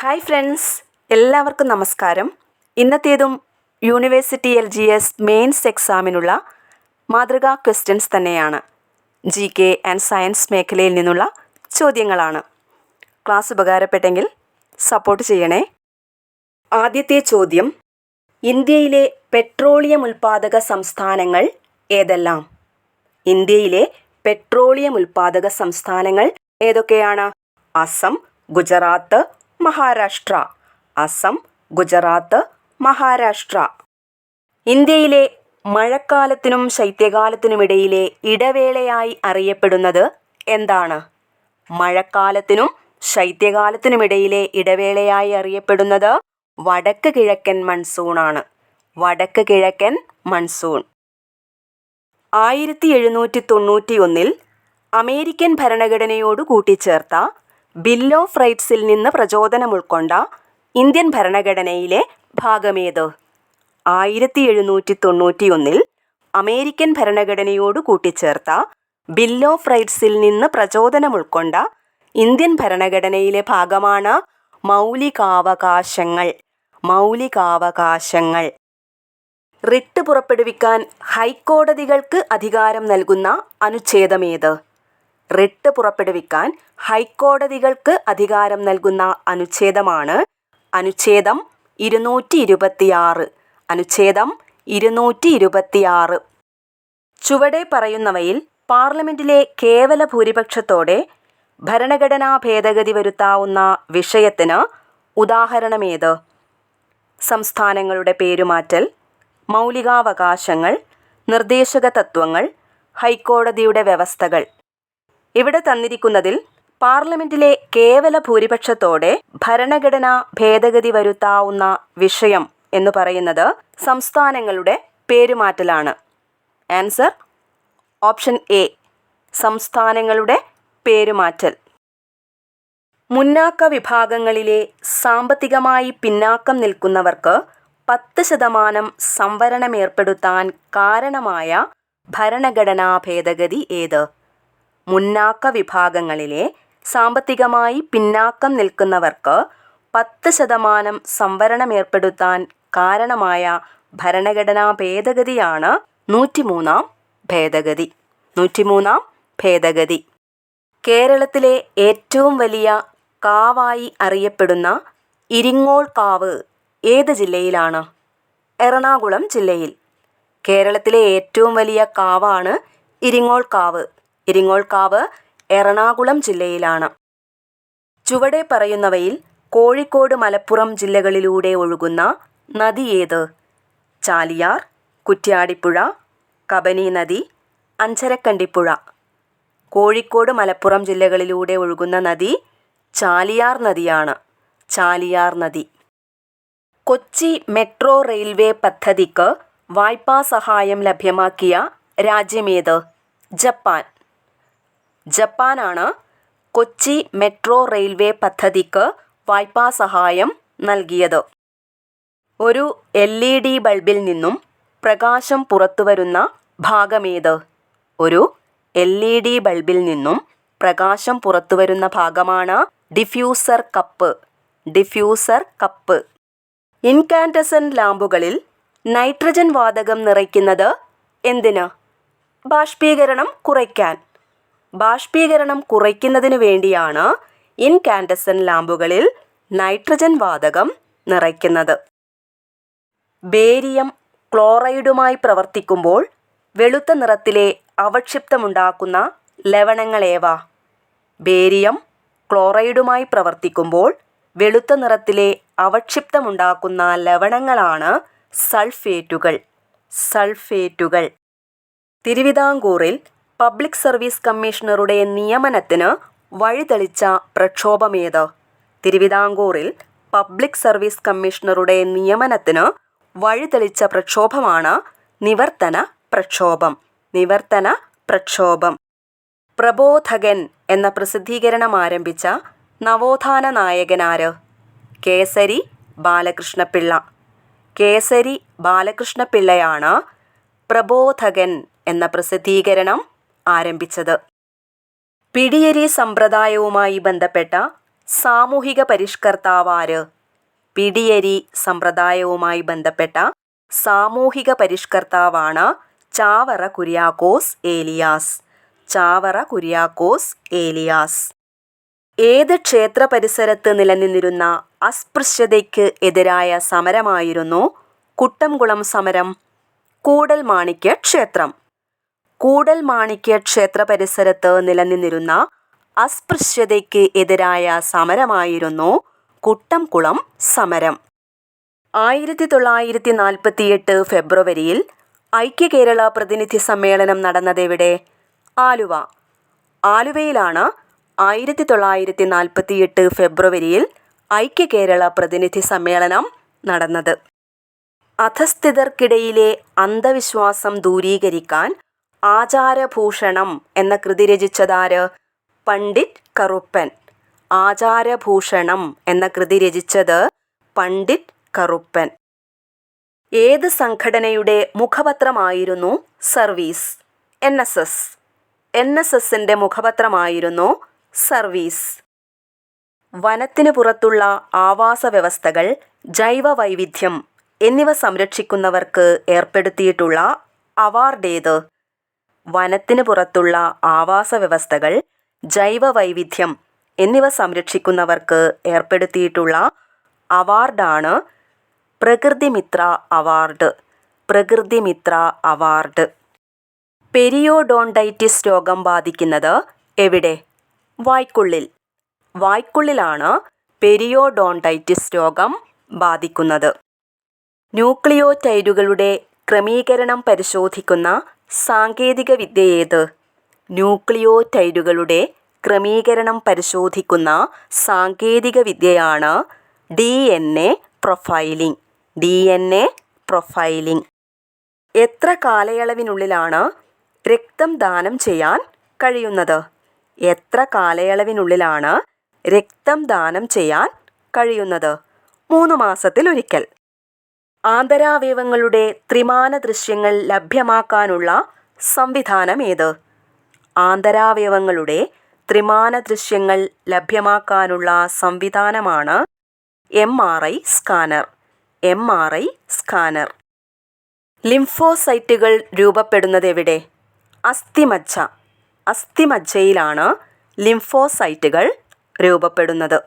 Hi friends, എല്ലാവർക്കും നമസ്കാരം. ഇന്നത്തേതും university LGS mains എക്സാമിനുള്ള മാതൃകാ ക്വസ്റ്റ്യൻസ് തന്നെയാണ്. GK ആൻഡ് സയൻസ് മേഖലയിൽ നിന്നുള്ള ചോദ്യങ്ങളാണ്. ക്ലാസ് ഉപകാരപ്പെട്ടെങ്കിൽ സപ്പോർട്ട് ചെയ്യണേ. ആദ്യത്തെ ചോദ്യം, ഇന്ത്യയിലെ പെട്രോളിയം ഉൽപ്പാദക സംസ്ഥാനങ്ങൾ ഏതെല്ലാം? ഇന്ത്യയിലെ പെട്രോളിയം ഉൽപ്പാദക സംസ്ഥാനങ്ങൾ ഏതൊക്കെയാണ്? അസം, ഗുജറാത്ത്, മഹാരാഷ്ട്ര. അസം, ഗുജറാത്ത്, മഹാരാഷ്ട്ര. ഇന്ത്യയിലെ മഴക്കാലത്തിനും ശൈത്യകാലത്തിനുമിടയിലെ ഇടവേളയായി അറിയപ്പെടുന്നത് എന്താണ്? മഴക്കാലത്തിനും ശൈത്യകാലത്തിനുമിടയിലെ ഇടവേളയായി അറിയപ്പെടുന്നത് വടക്ക് കിഴക്കൻ മൺസൂണാണ്. വടക്ക് കിഴക്കൻ മൺസൂൺ. 1791 അമേരിക്കൻ ഭരണഘടനയോട് കൂട്ടിച്ചേർത്ത ബിൽ ഓഫ് റൈറ്റ്സിൽ നിന്ന് പ്രചോദനം ഉൾക്കൊണ്ട ഇന്ത്യൻ ഭരണഘടനയിലെ ഭാഗമേത്? 1791 അമേരിക്കൻ ഭരണഘടനയോട് കൂട്ടിച്ചേർത്ത ബിൽ ഓഫ് റൈറ്റ്സിൽ നിന്ന് പ്രചോദനം ഉൾക്കൊണ്ട ഇന്ത്യൻ ഭരണഘടനയിലെ ഭാഗമാണ് മൗലികാവകാശങ്ങൾ. മൗലികാവകാശങ്ങൾ. റിട്ട് പുറപ്പെടുവിക്കാൻ ഹൈക്കോടതികൾക്ക് അധികാരം നൽകുന്ന അനുച്ഛേദമേത്? റിട്ട് പുറപ്പെടുവിക്കാൻ ഹൈക്കോടതികൾക്ക് അധികാരം നൽകുന്ന അനുച്ഛേദമാണ് അനുച്ഛേദം 226. അനുച്ഛേദം 226. ചുവടെ പറയുന്നവയിൽ പാർലമെന്റിലെ കേവല ഭൂരിപക്ഷത്തോടെ ഭരണഘടനാ ഭേദഗതി വരുത്താവുന്ന വിഷയത്തിന് ഉദാഹരണമേത്? സംസ്ഥാനങ്ങളുടെ പേരുമാറ്റൽ, മൗലികാവകാശങ്ങൾ, നിർദ്ദേശക തത്വങ്ങൾ, ഹൈക്കോടതിയുടെ വ്യവസ്ഥകൾ. ഇവിടെ തന്നിരിക്കുന്നതിൽ പാർലമെന്റിലെ കേവല ഭൂരിപക്ഷത്തോടെ ഭരണഘടനാ ഭേദഗതി വരുത്താവുന്ന വിഷയം എന്ന് പറയുന്നത് സംസ്ഥാനങ്ങളുടെ പേരുമാറ്റലാണ്. ആൻസർ ഓപ്ഷൻ എ, സംസ്ഥാനങ്ങളുടെ പേരുമാറ്റൽ. മുന്നാക്ക വിഭാഗങ്ങളിലെ സാമ്പത്തികമായി പിന്നാക്കം നിൽക്കുന്നവർക്ക് 10% സംവരണം ഏർപ്പെടുത്താൻ കാരണമായ ഭരണഘടനാ ഭേദഗതി ഏത്? മുന്നാക്ക വിഭാഗങ്ങളിലെ സാമ്പത്തികമായി പിന്നാക്കം നിൽക്കുന്നവർക്ക് 10% സംവരണം ഏർപ്പെടുത്താൻ കാരണമായ ഭരണഘടനാ ഭേദഗതിയാണ് 103-ാം ഭേദഗതി. 103-ാം ഭേദഗതി. കേരളത്തിലെ ഏറ്റവും വലിയ കാവായി അറിയപ്പെടുന്ന ഇരിങ്ങോൾ കാവ് ഏത് ജില്ലയിലാണ്? എറണാകുളം ജില്ലയിൽ. കേരളത്തിലെ ഏറ്റവും വലിയ കാവാണ് ഇരിങ്ങോൾ കാവ്. ഇരിങ്ങോൾ കാവ് എറണാകുളം ജില്ലയിലാണ്. ചുവടെ പറയുന്നവയിൽ കോഴിക്കോട് മലപ്പുറം ജില്ലകളിലൂടെ ഒഴുകുന്ന നദി ഏത്? ചാലിയാർ, കുറ്റ്യാടിപ്പുഴ, കബനി നദി, അഞ്ചരക്കണ്ടിപ്പുഴ. കോഴിക്കോട് മലപ്പുറം ജില്ലകളിലൂടെ ഒഴുകുന്ന നദി ചാലിയാർ നദിയാണ്. ചാലിയാർ നദി. കൊച്ചി മെട്രോ റെയിൽവേ പദ്ധതിക്ക് വായ്പാ സഹായം ലഭ്യമാക്കിയ രാജ്യമേത്? ജപ്പാൻ. ജപ്പാനാണ് കൊച്ചി മെട്രോ റെയിൽവേ പദ്ധതിക്ക് വായ്പാ സഹായം നൽകിയത്. ഒരു LED ബൾബിൽ നിന്നും പ്രകാശം പുറത്തുവരുന്ന ഭാഗമേത്? ഒരു LED ബൾബിൽ നിന്നും പ്രകാശം പുറത്തുവരുന്ന ഭാഗമാണ് diffuser cup. Diffuser cup. Incandescent ലാമ്പുകളിൽ നൈട്രജൻ വാതകം നിറയ്ക്കുന്നത് എന്തിന്? ബാഷ്പീകരണം കുറയ്ക്കാൻ. ബാഷ്പീകരണം കുറയ്ക്കുന്നതിന് വേണ്ടിയാണ് ഇൻകാൻഡസെന്റ് ലാമ്പുകളിൽ നൈട്രജൻ വാതകം നിറയ്ക്കുന്നത്. ബേരിയം ക്ലോറൈഡുമായി പ്രവർത്തിക്കുമ്പോൾ വെളുത്ത നിറത്തിലെ അവക്ഷിപ്തമുണ്ടാക്കുന്ന ലവണങ്ങളേവ? ബേരിയം ക്ലോറൈഡുമായി പ്രവർത്തിക്കുമ്പോൾ വെളുത്ത നിറത്തിലെ അവക്ഷിപ്തമുണ്ടാക്കുന്ന ലവണങ്ങളാണ് സൾഫേറ്റുകൾ. സൾഫേറ്റുകൾ. തിരുവിതാംകൂറിൽ പബ്ലിക് സർവീസ് കമ്മീഷണറുടെ നിയമനത്തിന് വഴിതെളിച്ച പ്രക്ഷോഭമേത്? തിരുവിതാംകൂറിൽ പബ്ലിക് സർവീസ് കമ്മീഷണറുടെ നിയമനത്തിന് വഴിതെളിച്ച പ്രക്ഷോഭമാണ് നിവർത്തന പ്രക്ഷോഭം. നിവർത്തന പ്രക്ഷോഭം. പ്രബോധകൻ എന്ന പ്രസിദ്ധീകരണം ആരംഭിച്ച നവോത്ഥാന നായകനാര്? കേസരി ബാലകൃഷ്ണപിള്ള. കേസരി ബാലകൃഷ്ണപിള്ളയാണ് പ്രബോധകൻ എന്ന പ്രസിദ്ധീകരണം ആരംഭിച്ചത്. പിടിയരി സമ്പ്രദായവുമായി ബന്ധപ്പെട്ട സാമൂഹിക പരിഷ്കർത്താവാര്? പിടിയരി സമ്പ്രദായവുമായി ബന്ധപ്പെട്ട സാമൂഹിക പരിഷ്കർത്താവാണ് ചാവറ കുര്യാക്കോസ് ഏലിയാസ്. ചാവറ കുര്യാക്കോസ് ഏലിയാസ്. ഏത് ക്ഷേത്ര പരിസരത്ത് നിലനിന്നിരുന്ന അസ്പൃശ്യതയ്ക്ക് എതിരായ സമരമായിരുന്നു കുട്ടംകുളം സമരം? കൂടൽമാണിക്യ ക്ഷേത്രം. കൂടൽമാണിക്യ ക്ഷേത്ര പരിസരത്ത് നിലനിന്നിരുന്ന അസ്പൃശ്യതയ്ക്ക് എതിരായ സമരമായിരുന്നു കുട്ടംകുളം സമരം. 1948 ഫെബ്രുവരിയിൽ ഐക്യകേരള പ്രതിനിധി സമ്മേളനം നടന്നതെവിടെ? ആലുവ. ആലുവയിലാണ് 1948 ഫെബ്രുവരിയിൽ ഐക്യകേരള പ്രതിനിധി സമ്മേളനം നടന്നത്. അധസ്ഥിതർക്കിടയിലെ അന്ധവിശ്വാസം ദൂരീകരിക്കാൻ ആചാരഭൂഷണം എന്ന കൃതി രചിച്ചതാര്? പണ്ഡിറ്റ് കറുപ്പൻ. ആചാരഭൂഷണം എന്ന കൃതി രചിച്ചത് പണ്ഡിറ്റ് കറുപ്പൻ. ഏത് സംഘടനയുടെ മുഖപത്രമായിരുന്നു സർവീസ്? NSS. NSSന്റെ മുഖപത്രമായിരുന്നു സർവീസ്. വനത്തിന് പുറത്തുള്ള ആവാസ വ്യവസ്ഥകൾ, ജൈവ വൈവിധ്യം എന്നിവ സംരക്ഷിക്കുന്നവർക്ക് ഏർപ്പെടുത്തിയിട്ടുള്ള അവാർഡ് ഏത്? വനത്തിന് പുറത്തുള്ള ആവാസ വ്യവസ്ഥകൾ, ജൈവ വൈവിധ്യം എന്നിവ സംരക്ഷിക്കുന്നവർക്ക് ഏർപ്പെടുത്തിയിട്ടുള്ള അവാർഡാണ് പ്രകൃതിമിത്ര അവാർഡ്. പ്രകൃതിമിത്ര അവാർഡ്. പെരിയോഡോണ്ടൈറ്റിസ് രോഗം ബാധിക്കുന്നത് എവിടെ? വായ്ക്കുള്ളിൽ. വായ്ക്കുള്ളിലാണ് പെരിയോഡോണ്ടൈറ്റിസ് രോഗം ബാധിക്കുന്നത്. ന്യൂക്ലിയോടൈഡുകളുടെ ക്രമീകരണം പരിശോധിക്കുന്ന സാങ്കേതിക വിദ്യ ഏത്? ന്യൂക്ലിയോടൈഡുകളുടെ ക്രമീകരണം പരിശോധിക്കുന്ന സാങ്കേതിക വിദ്യയാണ് DNA പ്രൊഫൈലിംഗ്. DNA profiling. എത്ര കാലയളവിനുള്ളിലാണ് രക്തം ദാനം ചെയ്യാൻ കഴിയുന്നത്? എത്ര കാലയളവിനുള്ളിലാണ് രക്തം ദാനം ചെയ്യാൻ കഴിയുന്നത്? 3 മാസത്തിലൊരിക്കൽ. ആന്തരാവയവങ്ങളുടെ ത്രിമാന ദൃശ്യങ്ങൾ ലഭ്യമാക്കാനുള്ള സംവിധാനം ഏത്? ആന്തരാവയവങ്ങളുടെ ത്രിമാന ദൃശ്യങ്ങൾ ലഭ്യമാക്കാനുള്ള സംവിധാനമാണ് MRI സ്കാനർ. MRI scanner. ലിംഫോസൈറ്റുകൾ രൂപപ്പെടുന്നത് എവിടെ? അസ്ഥിമജ്ജ. അസ്ഥിമജ്ജയിലാണ് ലിംഫോസൈറ്റുകൾ രൂപപ്പെടുന്നത്.